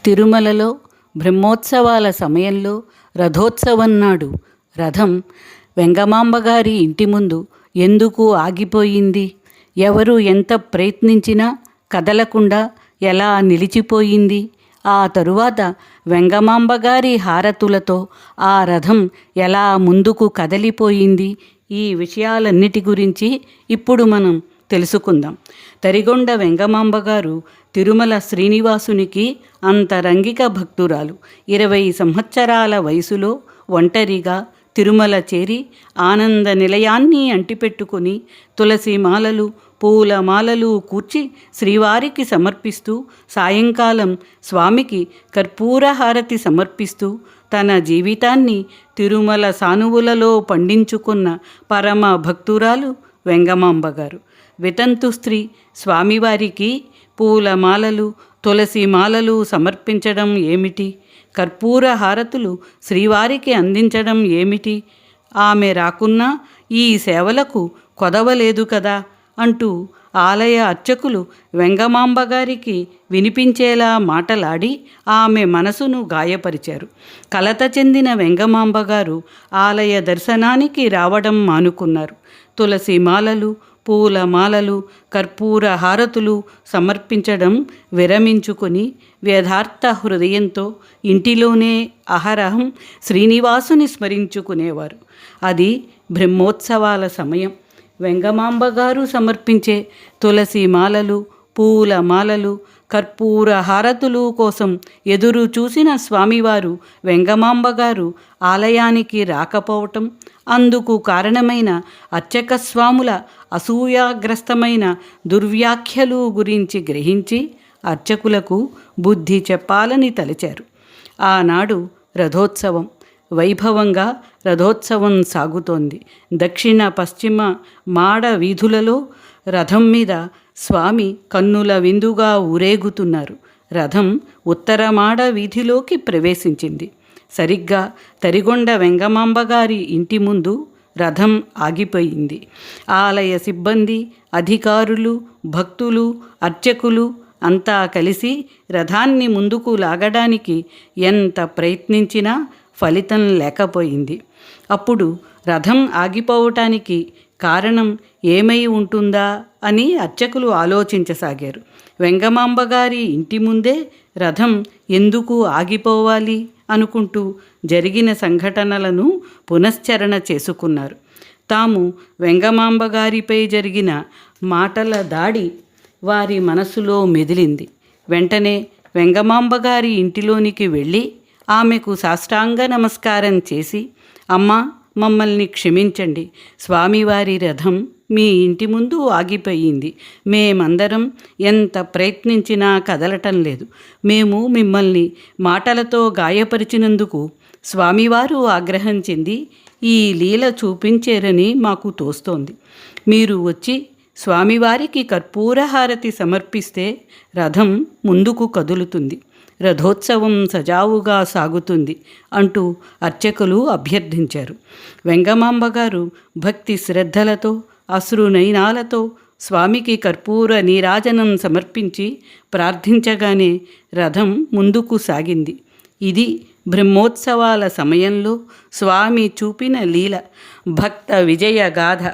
తిరుమలలో బ్రహ్మోత్సవాల సమయంలో రథోత్సవం నాడు రథం వెంగమాంబగారి ఇంటి ముందు ఎందుకు ఆగిపోయింది? ఎవరు ఎంత ప్రయత్నించినా కదలకుండా ఎలా నిలిచిపోయింది? ఆ తరువాత వెంగమాంబగారి హారతులతో ఆ రథం ఎలా ముందుకు కదలిపోయింది? ఈ విషయాలన్నిటి గురించి ఇప్పుడు మనం తెలుసుకుందాం. తరిగొండ వెంగమాంబగారు తిరుమల శ్రీనివాసునికి అంతరంగిక భక్తురాలు. 20 సంవత్సరాల వయసులో ఒంటరిగా తిరుమల చేరి ఆనంద నిలయాన్ని అంటిపెట్టుకుని తులసి మాలలు, పూల మాలలు కూర్చి శ్రీవారికి సమర్పిస్తూ సాయంకాలం స్వామికి కర్పూర హారతి సమర్పిస్తూ తన జీవితాన్ని తిరుమల సానువులలో పండించుకున్న పరమ భక్తురాలు వెంగమాంబగారు. వితంతు స్త్రీ స్వామివారికి పూలమాలలు, తులసి మాలలు సమర్పించడం ఏమిటి? కర్పూర హారతులు శ్రీవారికి అందించడం ఏమిటి? ఆమె రాకున్నా ఈ సేవలకు కొదవలేదు కదా అంటూ ఆలయ అర్చకులు వెంగమాంబగారికి వినిపించేలా మాటలాడి ఆమె మనసును గాయపరిచారు. కలత చెందిన వెంగమాంబగారు ఆలయ దర్శనానికి రావడం మానుకున్నారు. తులసి మాలలు, పూల మాలలు, కర్పూర హారతులు సమర్పించడం విరమించుకొని వ్యథార్థ హృదయంతో ఇంటిలోనే అహరహం శ్రీనివాసుని స్మరించుకునేవారు. అది బ్రహ్మోత్సవాల సమయం. వెంగమాంబగారు సమర్పించే తులసి మాలలు, పూల మాలలు, కర్పూర హారతులు కోసం ఎదురు చూసిన స్వామివారు వెంగమాంబగారు ఆలయానికి రాకపోవటం, అందుకు కారణమైన అర్చక స్వాముల అసూయాగ్రస్తమైన దుర్వ్యాఖ్యలు గురించి గ్రహించి అర్చకులకు బుద్ధి చెప్పాలని తలచారు. ఆనాడు రథోత్సవం వైభవంగా రథోత్సవం సాగుతోంది. దక్షిణ పశ్చిమ మాడ వీధులలో రథం మీద స్వామి కన్నుల విందుగా ఊరేగుతున్నారు. రథం ఉత్తర మాడ వీధిలోకి ప్రవేశించింది. సరిగ్గా తరిగొండ వెంగమాంబగారి ఇంటి ముందు రథం ఆగిపోయింది. ఆలయ సిబ్బంది, అధికారులు, భక్తులు, అర్చకులు అంతా కలిసి రథాన్ని ముందుకు లాగడానికి ఎంత ప్రయత్నించినా ఫలితం లేకపోయింది. అప్పుడు రథం ఆగిపోవటానికి కారణం ఏమై ఉంటుందా అని అర్చకులు ఆలోచించసాగారు. వెంగమాంబగారి ఇంటి ముందే రథం ఎందుకు ఆగిపోవాలి అనుకుంటూ జరిగిన సంఘటనలను పునశ్చరణ చేసుకున్నారు. తాము వెంగమాంబగారిపై జరిగిన మాటల దాడి వారి మనసులో మెదిలింది. వెంటనే వెంగమాంబగారి ఇంటిలోనికి వెళ్ళి ఆమెకు సాష్టాంగ నమస్కారం చేసి, అమ్మా, మమ్మల్ని క్షమించండి. స్వామివారి రథం మీ ఇంటి ముందు ఆగిపోయింది. మేమందరం ఎంత ప్రయత్నించినా కదలటం లేదు. మేము మిమ్మల్ని మాటలతో గాయపరిచినందుకు స్వామివారు ఆగ్రహం చెంది ఈ లీల చూపించారని మాకు తోస్తోంది. మీరు వచ్చి స్వామివారికి కర్పూరహారతి సమర్పిస్తే రథం ముందుకు కదులుతుంది, రథోత్సవం సజావుగా సాగుతుంది అంటూ అర్చకులు అభ్యర్థించారు. వెంగమాంబగారు భక్తి శ్రద్ధలతో అశ్రునయనాలతో స్వామికి కర్పూర నీరాజనం సమర్పించి ప్రార్థించగానే రథం ముందుకు సాగింది. ఇది బ్రహ్మోత్సవాల సమయంలో స్వామి చూపిన లీల, భక్త విజయ గాథ.